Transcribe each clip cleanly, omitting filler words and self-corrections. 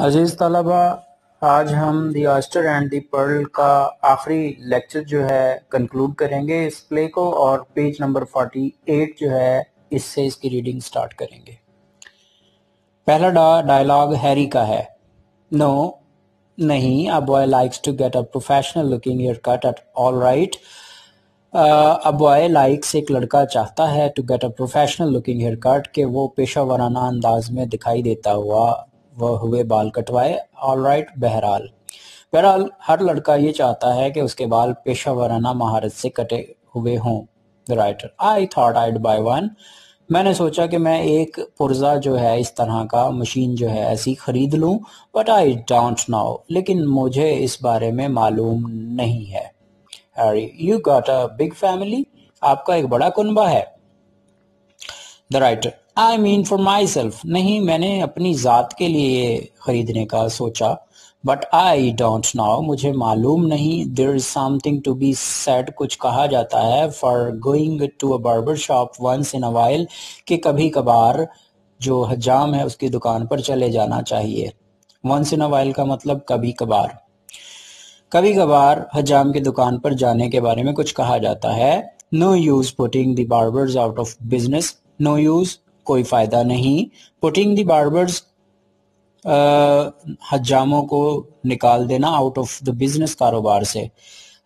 عزیز طلبہ، آج ہم دی آسٹر اینڈ دی پرل کا آخری لیکچر جو ہے کنکلوڈ کریں گے اس پلے کو، اور پیج نمبر 48 جو ہے اس سے اس کی ریڈنگ سٹارٹ کریں گے۔ پہلا ڈائلاگ ہیری کا ہے۔ نو، نہیں، a boy likes to get a professional looking haircut at all right. a boy likes ایک لڑکا چاہتا ہے to get a professional looking haircut کہ وہ پیشہ ورانہ انداز میں دکھائی دیتا ہوا وہ ہوئے بال کٹوائے۔ all right، بہرحال ہر لڑکا یہ چاہتا ہے کہ اس کے بال پیشہ ورانہ مہارت سے کٹے ہوئے ہوں۔ The writer, I thought I'd buy one. میں نے سوچا کہ میں ایک پرزہ جو ہے اس طرح کا مشین جو ہے ایسی خرید لوں، but I don't know. لیکن مجھے اس بارے میں معلوم نہیں ہے۔ Harry, you got a big family? آپ کا ایک بڑا کنبہ ہے۔ The writer, I mean for myself. نہیں، میں نے اپنی ذات کے لیے خریدنے کا سوچا۔ But I don't know. مجھے معلوم نہیں۔ There is something to be said. کچھ کہا جاتا ہے for going to a barber shop once in a while کہ کبھی کبھار جو حجام ہے اس کی دکان پر چلے جانا چاہیے۔ Once in a while کا مطلب کبھی کبھار۔ کبھی کبھار حجام کی دکان پر جانے کے بارے میں کچھ کہا جاتا ہے۔ No use putting the barbers out of business. No use، کوئی فائدہ نہیں۔ Putting the barbers، حجاموں کو نکال دینا، آؤٹ آف دا بزنس، کاروبار سے۔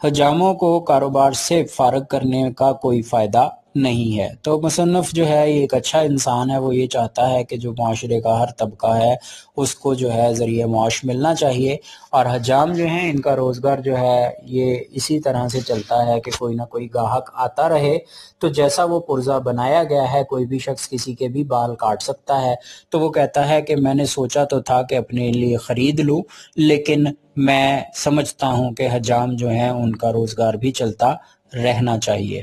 حجاموں کو کاروبار سے فارغ کرنے کا کوئی فائدہ نہیں ہے۔ تو مصنف جو ہے یہ ایک اچھا انسان ہے، وہ یہ چاہتا ہے کہ جو معاشرے کا ہر طبقہ ہے اس کو جو ہے ذریعہ معاش ملنا چاہیے، اور حجام جو ہیں ان کا روزگار جو ہے یہ اسی طرح سے چلتا ہے کہ کوئی نہ کوئی گاہک آتا رہے، تو جیسا وہ پرزہ بنایا گیا ہے کوئی بھی شخص کسی کے بھی بال کاٹ سکتا ہے۔ تو وہ کہتا ہے کہ میں نے سوچا تو تھا کہ اپنے لیے خرید لوں، لیکن میں سمجھتا ہوں کہ حجام جو ہیں ان کا روزگار بھی چلتا رہنا چاہیے۔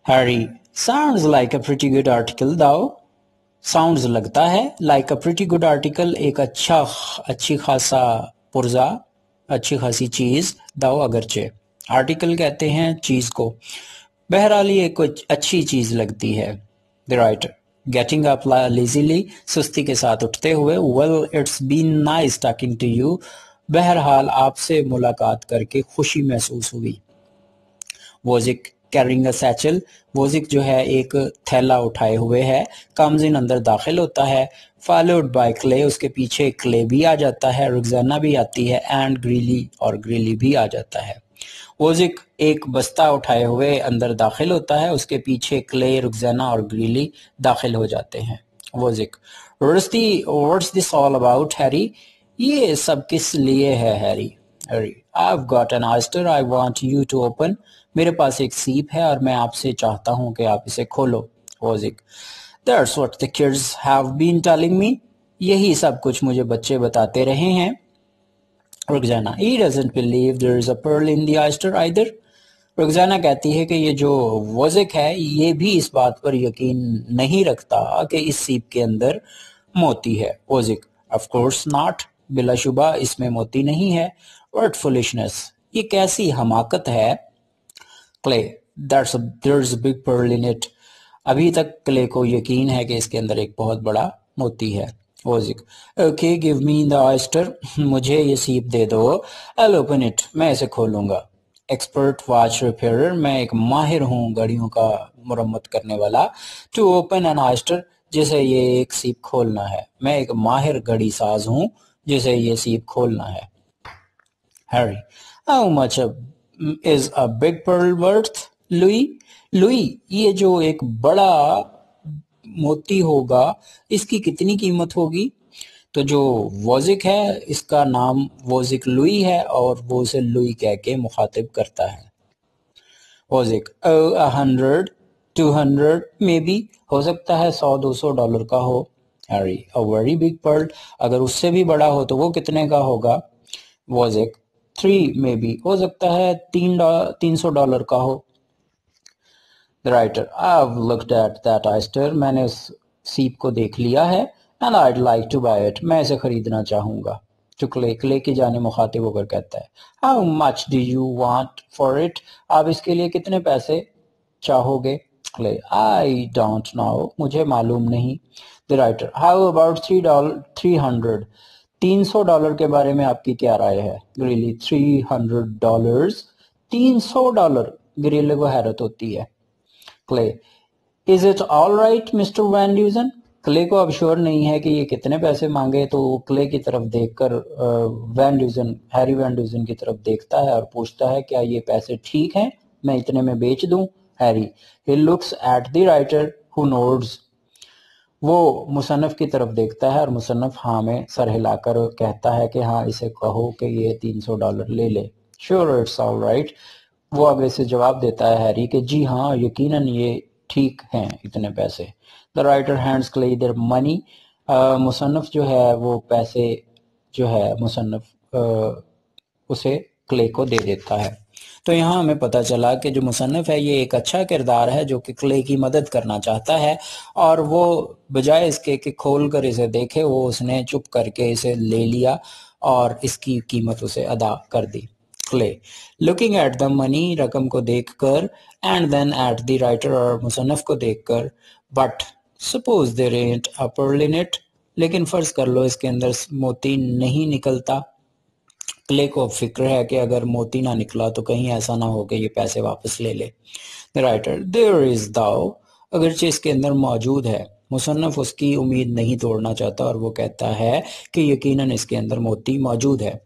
Harry, sounds like a pretty good article though. Sounds لگتا ہے، like a pretty good article، ایک اچھی خاصا پرزہ، اچھی خاصی چیز، though اگرچہ۔ article کہتے ہیں چیز کو۔ بہرحال یہ کچھ اچھی چیز لگتی ہے۔ The writer, getting up lazily، سستی کے ساتھ اٹھتے ہوئے۔ Well, it's been nice talking to you. بہرحال آپ سے ملاقات کر کے خوشی محسوس ہوئی۔ Wozik, carrying a satchel، ووزک جو ہے ایک تھیلا اٹھائے ہوئے ہے۔ comes in، اندر داخل ہوتا ہے۔ followed by Clay، اس کے پیچھے Clay بھی آ جاتا ہے، رگزانہ بھی آتی ہے، and Greeley، اور Greeley بھی آ جاتا ہے۔ ووزک ایک بستہ اٹھائے ہوئے اندر داخل ہوتا ہے، اس کے پیچھے Clay، رگزانہ اور Greeley داخل ہو جاتے ہیں۔ ووزک، what's this all about, Harry؟ یہ سب کس لیے ہے Harry? Harry, I've got an oyster I want you to open. میرے پاس ایک سیپ ہے اور میں آپ سے چاہتا ہوں کہ آپ اسے کھولو۔ ووزک، That's what the kids have been telling me. یہی سب کچھ مجھے بچے بتاتے رہے ہیں۔ رگزانہ، He doesn't believe there is a pearl in the oyster either. رگزانہ کہتی ہے کہ یہ جو ووزک ہے یہ بھی اس بات پر یقین نہیں رکھتا کہ اس سیپ کے اندر موتی ہے۔ ووزک، Of course not. بلا شبہ اس میں موتی نہیں ہے۔ What foolishness، یہ کیسی حماقت ہے۔ Clay, there's a big pearl in it. ابھی تک کلے کو یقین ہے کہ اس کے اندر ایک بہت بڑا موتی ہے۔ ووزک، Okay, give me the oyster. مجھے یہ سیپ دے دو۔ I'll open it. میں اسے کھولوں گا۔ Expert watch repairer، میں ایک ماہر ہوں گھڑیوں کا مرمت کرنے والا۔ To open an oyster، جسے یہ ایک سیپ کھولنا ہے۔ میں ایک ماہر گھڑی ساز ہوں جسے یہ سیپ کھولنا ہے۔ Harry, how much is a big pearl worth, Louis, یہ جو ایک بڑا موتی ہوگا اس کی کتنی قیمت ہوگی؟ تو جو ووزک ہے اس کا نام ووزک لوئی ہے اور وہ اسے لوئی کہہ کے مخاطب کرتا ہے۔ ووزک، Oh, 100, 200 maybe، ہو سکتا ہے $100-200 کا ہو۔ Harry, a very big pearl، اگر اس سے بھی بڑا ہو تو وہ کتنے کا ہوگا؟ ووزک، 3 maybe، ہو سکتا ہے $300 کا ہو۔ The writer, I've looked at that oyster، میں نے اس سیپ کو دیکھ لیا ہے۔ And I'd like to buy it، میں اسے خریدنا چاہوں گا۔ تو Clay کی جانب مخاطب ہو کر کہتا ہے، How much do you want for it؟ آپ اس کے لیے کتنے پیسے چاہو گے؟ Clay, I don't know. मुझे मालूम नहीं. The writer, how about $300? $300 के बारे में आपकी क्या राय है? Really, $300? $300? ग्रिले को हैरत होती है. Clay, is it all right, Mr. Van Dusen? Clay को अब श्योर नहीं है कि ये कितने पैसे मांगे, तो क्ले की तरफ देखकर हैरी वैन ड्यूजन की तरफ देखता है और पूछता है क्या ये पैसे ठीक हैं, मैं इतने में बेच दूं? Harry, he looks at the writer who nods. वो मुसन्नफ की तरफ देखता है और मुसन्नफ हाँ में सर हिलाकर कहता है कि हाँ, इसे कहो कि ये $300 ले ले. Sure, it's all right. वो आगे से जवाब देता है हैरी कि जी हाँ, यकीनन ये ठीक हैं इतने पैसे. The writer hands Clay their money. मुसन्नफ जो है वो पैसे जो है मुसन्नफ उसे क्ले को दे देता है. तो यहाँ हमें पता चला कि जो मुसन्नफ है ये एक अच्छा किरदार है जो कि क्ले की मदद करना चाहता है, और वो बजाय इसके कि खोल कर इसे देखे, वो उसने चुप करके इसे ले लिया और इसकी कीमत उसे अदा कर दी. Clay, looking at the money, रकम को देखकर, and then at the writer, और मुसन्नफ को देखकर, but suppose there ain't a pearl in it, लेकिन फर्ज कर लो इसके अंदर मोती नहीं निकलता. क्ले को फिक्र है कि अगर मोती ना निकला तो कहीं ऐसा ना हो कि ये पैसे वापस ले ले. द राइटर, देयर इज दाओ, अगरचे इसके अंदर मौजूद है. मुसन्नफ उसकी उम्मीद नहीं तोड़ना चाहता और वो कहता है कि यकीनन इसके अंदर मोती मौजूद है.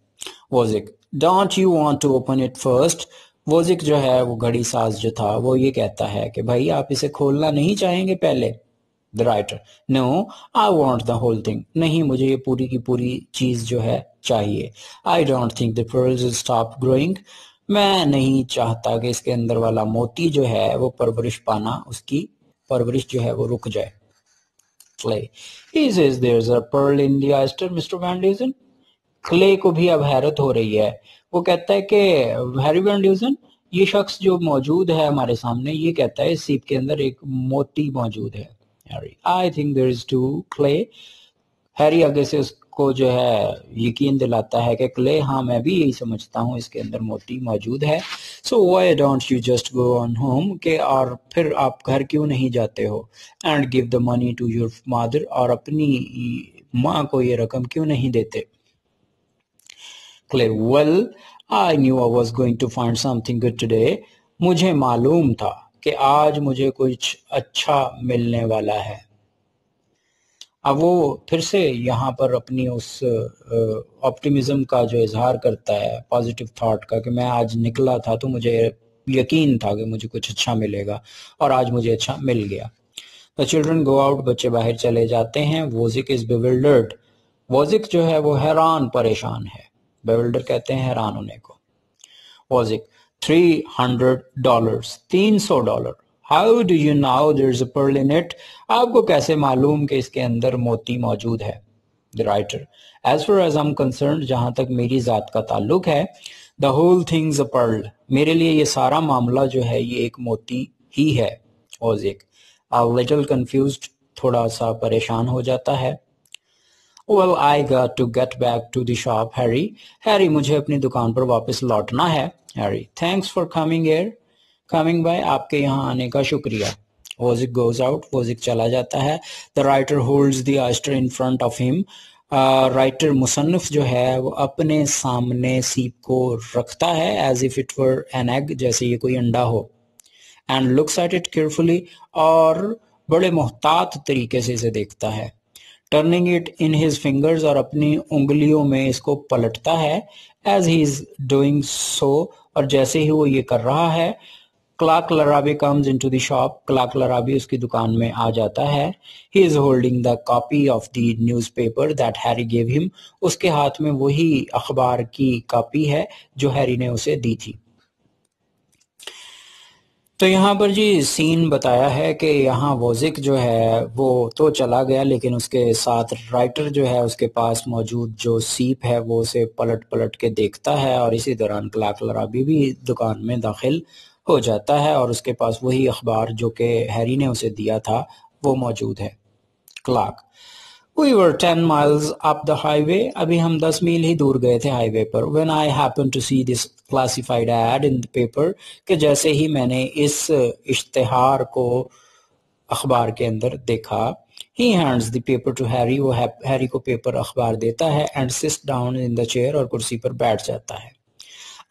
वोजिक, don't you want to open it first. वोजिक जो है वो घड़ी साज जो था वो ये कहता है कि भाई आप इसे खोलना नहीं चाहेंगे पहले. The writer, no, I want the whole thing. नहीं, मुझे ये पूरी की पूरी चीज जो है चाहिए. I don't think the pearls will stop growing. मैं नहीं चाहता कि इसके अंदर वाला मोती जो है वो परवरिश पाना, उसकी परवरिश जो है वो रुक जाए. Clay, he says there's a pearl in the oyster, Mr. Van Dusen. Clay को भी अब हैरत हो रही है. वो कहता है कि हैरी वैन ड्यूजन, ये शख्स जो मौजूद है हमारे सामने, ये कहता है इस सीप के अंदर एक मोती मौजूद है. Harry, I think there is two. Clay, Harry आगे से उसको जो है यकीन दिलाता है कि क्ले, हाँ मैं भी यही समझता हूँ, इसके अंदर मोती मौजूद है. So why don't you just go on home, के और फिर आप घर क्यों नहीं जाते हो, and give the money to your mother, और अपनी माँ को ये रकम क्यों नहीं देते. Clay, well, I knew I was going to find something good today. मुझे मालूम था कि आज मुझे कुछ अच्छा मिलने वाला है. अब वो फिर से यहाँ पर अपनी उस ऑप्टिमिज्म का जो इजहार करता है, पॉजिटिव थॉट का, कि मैं आज निकला था तो मुझे यकीन था कि मुझे कुछ अच्छा मिलेगा, और आज मुझे अच्छा मिल गया. The children go out, बच्चे बाहर चले जाते हैं. वोजिक is bewildered. वोजिक जो है वो हैरान परेशान है. बेविल्डर कहते हैं हैरान होने को. वोजिक, $300, $300. How do you know there is a pearl in it. आपको कैसे मालूम कि इसके अंदर मोती मौजूद है. The writer, as far as I am concerned, जहां तक मेरी जात का ताल्लुक है, the whole thing's a pearl, मेरे लिए ये सारा मामला जो है ये एक मोती ही है. वोजिक, अ लिटिल कंफ्यूज्ड, थोड़ा सा परेशान हो जाता है. Well, I got to get back to the shop, Harry. Harry, मुझे अपनी दुकान पर वापस लौटना है. Harry, thanks for coming here. Coming by, आपके यहाँ आने का शुक्रिया. Wozik goes out. Wozik चला जाता है. The writer holds the oyster in front of him. Writer मुसन्निफ जो है वो अपने सामने सीप को रखता है, as if it were an egg, जैसे ये कोई अंडा हो. And looks at it carefully, और बड़े मोहतात तरीके से इसे देखता है. Turning it in his fingers, और अपनी उंगलियों में इसको पलटता है. As he is doing so, और जैसे ही वो ये कर रहा है, Clark Larrabee comes into the shop. Clark Larrabee उसकी दुकान में आ जाता है. He is holding the copy of the newspaper that Harry gave him. उसके हाथ में वही अखबार की कॉपी है जो हैरी ने उसे दी थी. तो यहाँ पर जी सीन बताया है कि यहाँ वोजिक जो है वो तो चला गया, लेकिन उसके साथ राइटर जो है उसके पास मौजूद जो सीप है वो उसे पलट पलट के देखता है, और इसी दौरान क्लार्क लराबी भी दुकान में दाखिल हो जाता है और उसके पास वही अखबार जो कि हैरी ने उसे दिया था वो मौजूद है. Clark, We were 10 miles up the highway. अभी हम 10 मील ही दूर गए थे हाईवे पर. When I happened to see this classified ad in the paper, कि जैसे ही मैंने इस इश्तिहार को अखबार के अंदर देखा। He hands the paper to Harry, वो हैरी को पेपर अखबार देता है and sits down in the chair, और कुर्सी पर बैठ जाता है।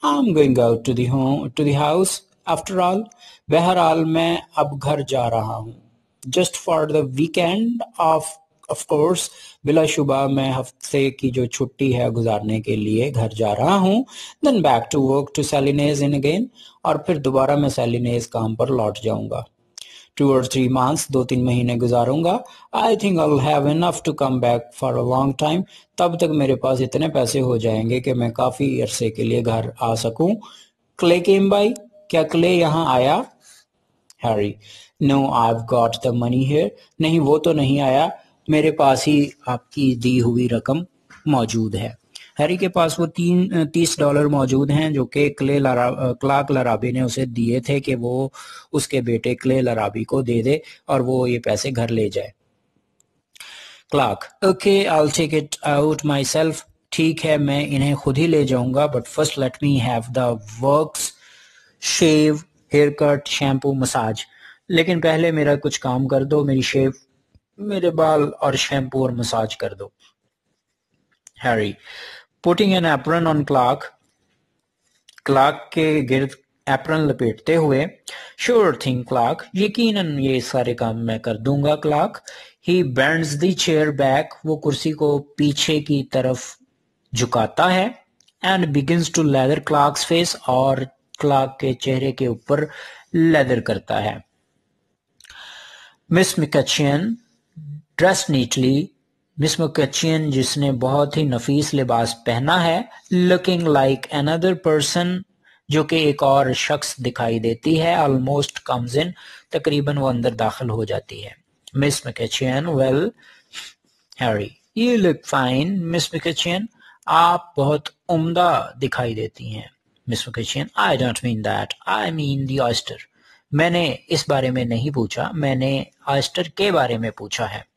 I'm going out to the house after all, बहरहाल मैं अब घर जा रहा हूँ। Just for the weekend of course, बिलाशुबा मैं हफ्ते की जो छुट्टी है गुजारने के लिए घर जा रहा हूँ। Then back to work to Salina's in again, और फिर दोबारा मैं Salina's काम पर लौट जाऊंगा। 2 or 3 months, 2-3 महीने गुजारूंगा। I think I'll have enough to come back for a long time, तब तक मेरे पास इतने पैसे हो जाएंगे कि मैं काफी अरसे के लिए घर आ सकूं। Clay came by, क्या क्ले यहाँ आया? Harry, no, I've got the money here. नहीं, वो तो नहीं आया, मेरे पास ही आपकी दी हुई रकम मौजूद है। हैरी के पास वो $30 मौजूद हैं जो कि क्लार्क लराबी ने उसे दिए थे कि वो उसके बेटे क्ले लराबी को दे दे और वो ये पैसे घर ले जाए। Clark, okay, I'll take it out myself. ठीक है, मैं इन्हें खुद ही ले जाऊंगा, but first let me have the works, shave, haircut, shampoo, massage. लेकिन पहले मेरा कुछ काम कर दो, मेरी शेव, मेरे बाल और शैम्पू और मसाज कर दो। Harry, putting an apron on Clark, Clark के गिर्द एप्रन लपेटते हुए, श्योर थिंग क्लार्क, यकीनन ये सारे काम मैं कर दूंगा Clark. He bends the chair back, वो कुर्सी को पीछे की तरफ झुकाता है, and begins to lather Clark's face, और क्लार्क के चेहरे के ऊपर लेदर करता है। Miss McCutcheon dress neatly, Miss McCutcheon जिसने बहुत ही नफीस लिबास पहना है, लुकिंग लाइक अनदर पर्सन, जो कि एक और शख्स दिखाई देती है, ऑलमोस्ट कम्स इन, तकरीबन वो अंदर दाखिल हो जाती है। Miss McCutcheon, well, Harry, you look fine Miss McCutcheon, आप बहुत उम्दा दिखाई देती हैं। Miss McCutcheon, I don't mean that, I mean the oyster. मैंने इस बारे में नहीं पूछा, मैंने ऑयस्टर के बारे में पूछा है।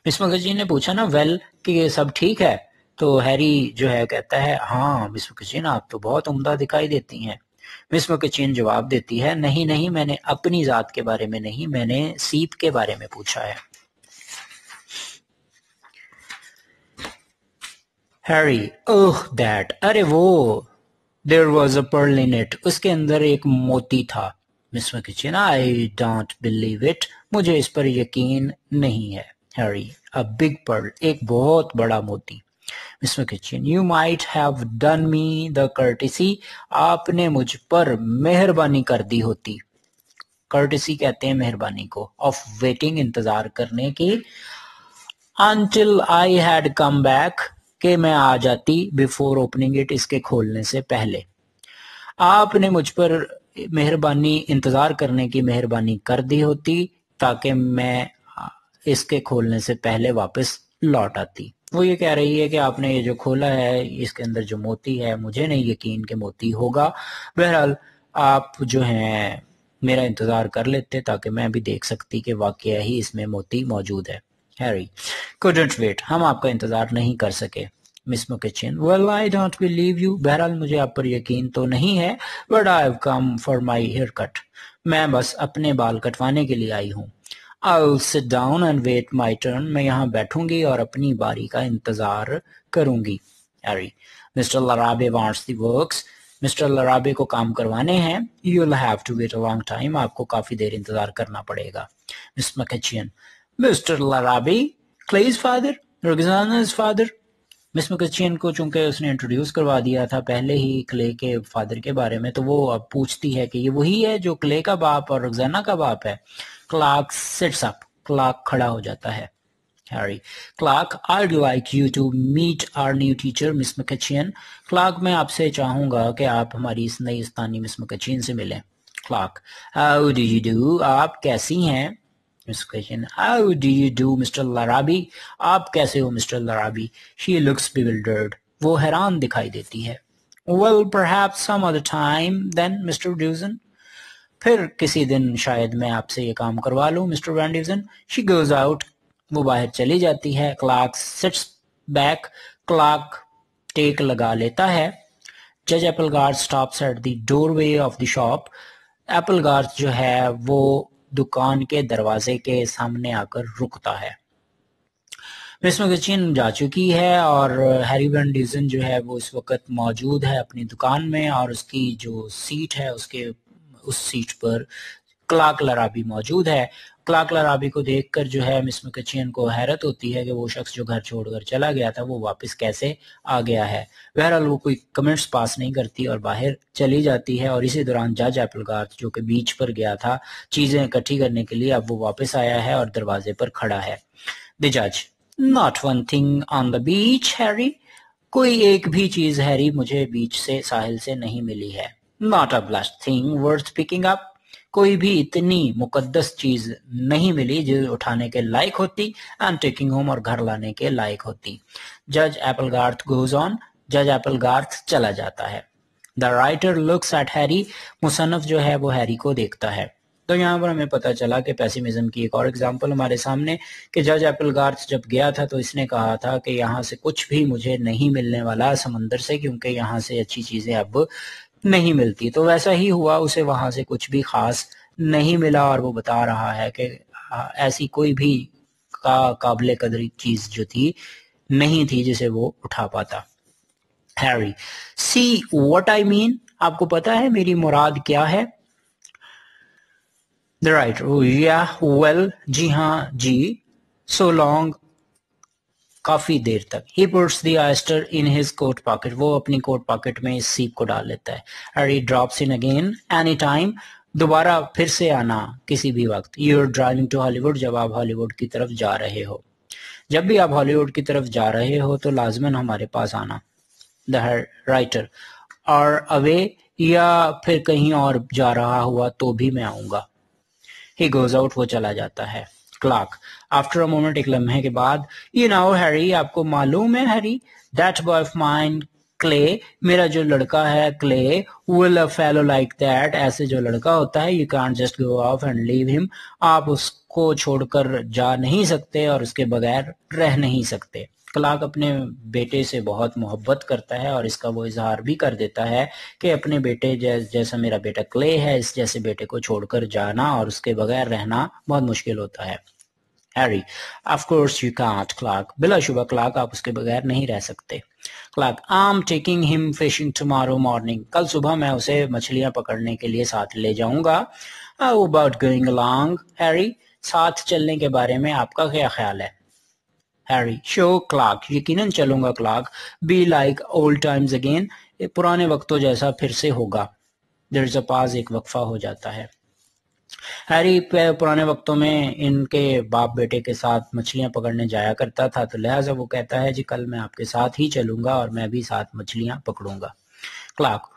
मिस मैकचियन ने पूछा ना, वेल, कि ये सब ठीक है? तो हैरी जो है कहता है, हाँ मिस मैकचियन, आप तो बहुत उम्दा दिखाई देती हैं। मिस मैकचियन जवाब देती है, नहीं नहीं, मैंने अपनी जात के बारे में नहीं, मैंने सीप के बारे में पूछा है। हैरी, ओह दैट, अरे वो, there was a pearl in it, उसके अंदर एक मोती था। Miss McCutcheon, I don't believe it, मुझे इस पर यकीन नहीं है। हैरी, अ बिग पर्ल, एक बहुत बड़ा मोती। Miss McCutcheon, you might have done me the courtesy, आपने मुझ पर मेहरबानी कर दी होती। कर्टिसी कहते हैं मेहरबानी को, ऑफ वेटिंग, इंतजार करने की, until I had come back, कि मैं आ जाती, बिफोर ओपनिंग इट, इसके खोलने से पहले। आपने मुझ पर मेहरबानी, इंतजार करने की मेहरबानी कर दी होती ताकि मैं इसके खोलने से पहले वापस लौट आती। वो ये कह रही है कि आपने ये जो खोला है, इसके अंदर जो मोती है, मुझे नहीं यकीन कि मोती होगा, बहरहाल आप जो हैं मेरा इंतजार कर लेते ताकि मैं भी देख सकती कि वाकया ही इसमें मोती मौजूद है। हैरी, couldn't wait, हम आपका इंतजार नहीं कर सके। Miss McCutcheon, well, I don't believe you, बहरहाल मुझे आप पर यकीन तो नहीं है, but I have come for my haircut, मैं बस अपने बाल कटवाने के लिए आई हूँ। I'll sit down and wait my turn, मैं यहाँ बैठूंगी और अपनी बारी का इंतजार करूंगी। Harry, Mister Larrabee wants the works, Mister Larrabee को काम करवाने हैं। You'll have to wait a long time, आपको काफी देर इंतजार करना पड़ेगा। Miss McCutcheon, Mister Larrabee, Clay's father, Roxana's father। Miss McCutcheon को चूंकि उसने इंट्रोड्यूस करवा दिया था पहले ही क्ले के फादर के बारे में, तो वो अब पूछती है कि ये वही है जो क्ले का बाप और रोक्साना का बाप है। क्लार्क सिट्स अप, क्लार्क खड़ा हो जाता है। Harry, Clark, I'd like you to meet our new teacher, Miss McCutcheon. Clark, मैं आपसे चाहूंगा कि आप हमारी इस नई उस्तानी मिस मैकचियन से मिलें। Clark, how do you do, आप कैसी हैं? Miss McCutcheon, how do you do, Mister Larrabee, आप कैसे हो Mister Larrabee? She looks bewildered, वो हैरान दिखाई देती है। Well, perhaps some other time then, Mr. Dawson, फिर किसी दिन शायद मैं आपसे ये काम करवा लूं Mister Van Dusen. She goes out, वो बाहर चली जाती है। क्लार्क सिट्स बैक, क्लार्क टेक लगा लेता है। जज Applegarth stops at the doorway of the shop, Applegarth जो है वो दुकान के दरवाजे के सामने आकर रुकता है। मिस मैकचिन जा चुकी है और हैरी वैन ड्यूजन जो है वो इस वक्त मौजूद है अपनी दुकान में, और उसकी जो सीट है उस सीट पर क्लार्क लराबी मौजूद है। क्लार्क लराबी को देखकर जो है मिस मैकचिन को हैरत होती है कि वो शख्स जो घर छोड़कर चला गया था वो वापस कैसे आ गया है। बहरहाल वो कोई कमेंट्स पास नहीं करती और बाहर चली जाती है, और इसी दौरान जज एप्पलगार्थ जो कि बीच पर गया था चीजें इकट्ठी करने के लिए, अब वो वापस आया है और दरवाजे पर खड़ा है। द जज, not one thing on the beach Harry, कोई एक भी चीज हैरी मुझे बीच से साहिल से नहीं मिली है। Not a blast thing worth picking up, कोई भी इतनी मुकद्दस चीज नहीं मिली जो उठाने के लायक होती, एंड टेकिंग होम और घर लाने के लायक होती। जज एप्पलगार्थ गोज ऑन, जज एप्पलगार्थ चला जाता है। The writer looks at Harry, मुसन्नफ जो है वो हैरी को देखता है। तो यहाँ पर हमें पता चला कि पेसिमिज्म की एक और एग्जांपल हमारे सामने, कि जज एप्पलगार्थ जब गया था तो इसने कहा था कि यहाँ से कुछ भी मुझे नहीं मिलने वाला समंदर से, क्योंकि यहाँ से अच्छी चीजें अब नहीं मिलती। तो वैसा ही हुआ, उसे वहां से कुछ भी खास नहीं मिला, और वो बता रहा है कि ऐसी कोई भी काबिल कदर चीज जो थी नहीं थी जिसे वो उठा पाता। Harry, see what I mean, आपको पता है मेरी मुराद क्या है। द राइटर, या वेल, जी हाँ जी, सो लॉन्ग, काफी देर तक। He puts the oyster in his coat pocket, वो अपनी कोट पॉकेट में इस सीप को डाल लेता है। Harry drops in again any time, दोबारा फिर से आना किसी भी वक्त। You are driving to Hollywood, जब आप हॉलीवुड की तरफ जा रहे हो। जब भी आप हॉलीवुड की तरफ जा रहे हो तो लाजमन हमारे पास आना। द राइटर, और अवे, या फिर कहीं और जा रहा हुआ तो भी मैं आऊंगा। He goes out, वो चला जाता है। क्लार्क, आफ्टर अ मोमेंट, एक लम्हे के बाद, यू नो हैरी, आपको मालूम है Harry, that boy of mine clay, मेरा जो लड़का है clay, will a fellow like that, ऐसे जो लड़का होता है, you can't just go of and leave him, आप उसको छोड़कर जा नहीं सकते और उसके बगैर रह नहीं सकते। क्लार्क अपने बेटे से बहुत मोहब्बत करता है और इसका वो इजहार भी कर देता है कि अपने बेटे जैसा मेरा बेटा क्ले है, इस जैसे बेटे को छोड़कर जाना और उसके बगैर रहना बहुत मुश्किल होता है। Harry, of course you can't Clark, बिलाशुबा क्लार्क, आप उसके बगैर नहीं रह सकते। Clark, I am taking him fishing tomorrow morning, कल सुबह मैं उसे मछलियां पकड़ने के लिए साथ ले जाऊंगा। How about going along Harry, साथ चलने के बारे में आपका क्या ख्याल है। हैरी, शो क्लार्क, यकीनन चलूंगा Clark. Be like old times again, पुराने वक्तों जैसा फिर से होगा। देयर इज अ पाज, एक वक्फा हो जाता है। हैरी पुराने वक्तों में इनके बाप बेटे के साथ मछलियां पकड़ने जाया करता था, तो लिहाजा वो कहता है जी कल मैं आपके साथ ही चलूंगा और मैं भी साथ मछलियां पकड़ूंगा। Clark,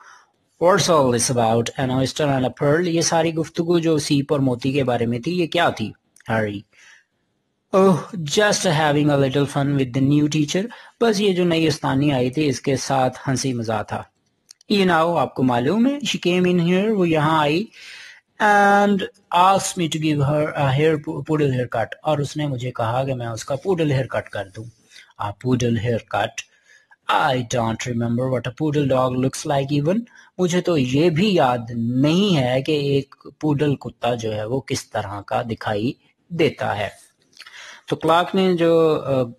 what's all this about an oyster and a pearl, ये सारी गुफ्तगू जो सीप और मोती के बारे में थी ये क्या थी। Harry, oh just having a little fun with the new teacher, बस ये जो नई उस्तानी आई थी इसके साथ हंसी मजाक था। You know, आपको मालूम है, she came in here, वो यहाँ आई, and asked me to give her a poodle haircut, और उसने मुझे कहा कि मैं उसका poodle haircut कर दूं। A poodle haircut? I don't remember what a poodle dog looks like even, मुझे तो ये भी याद नहीं है कि एक poodle कुत्ता जो है वो किस तरह का दिखाई देता है। तो क्लार्क ने जो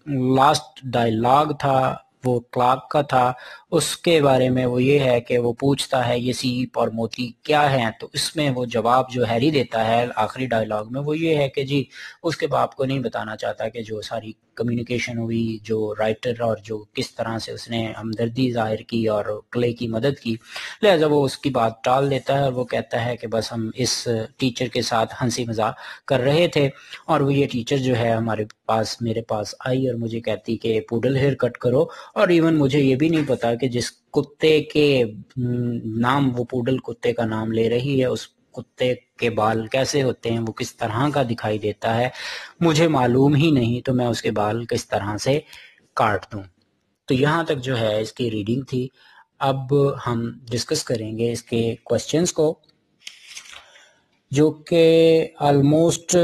लास्ट डायलॉग था वो क्लार्क का था, उसके बारे में वो ये है कि वो पूछता है ये सीप और मोती क्या हैं, तो इसमें वो जवाब जो हैरी देता है आखिरी डायलॉग में वो ये है कि जी उसके बाप को नहीं बताना चाहता कि जो सारी कम्युनिकेशन हुई, जो राइटर और जो किस तरह से उसने हमदर्दी जाहिर की और क्ले की मदद की, लिहाजा वो उसकी बात टाल देता है और वो कहता है कि बस हम इस टीचर के साथ हंसी मजाक कर रहे थे, और वो ये टीचर जो है मेरे पास आई और मुझे कहती कि पूडल हेयर कट करो, और इवन मुझे ये भी नहीं पता कि जिस कुत्ते के नाम वो पूडल कुत्ते का नाम ले रही है उस कुत्ते के बाल कैसे होते हैं, वो किस तरह का दिखाई देता है, मुझे मालूम ही नहीं, तो मैं उसके बाल किस तरह से काट दूं। तो यहाँ तक जो है इसकी रीडिंग थी। अब हम डिस्कस करेंगे इसके क्वेश्चंस को, जो कि ऑलमोस्ट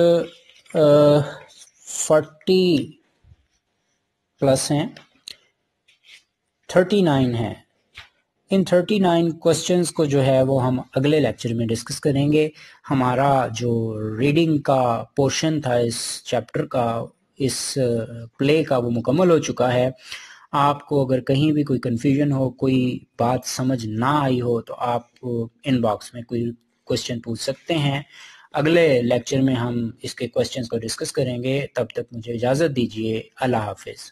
40 प्लस हैं, 39 है, ان 39 کوسچنز کو جو ہے وہ ہم اگلے لیکچر میں ڈسکس کریں گے. ہمارا جو ریڈنگ کا پورشن تھا اس چیپٹر کا، اس پلے کا، وہ مکمل ہو چکا ہے. آپ کو اگر کہیں بھی کوئی کنفیوژن ہو، کوئی بات سمجھ نہ آئی ہو، تو آپ ان باکس میں کوئی کوسچن پوچھ سکتے ہیں. اگلے لیکچر میں ہم اس کے کوسچنز کو ڈسکس کریں گے. تب تک مجھے اجازت دیجیے. اللہ حافظ.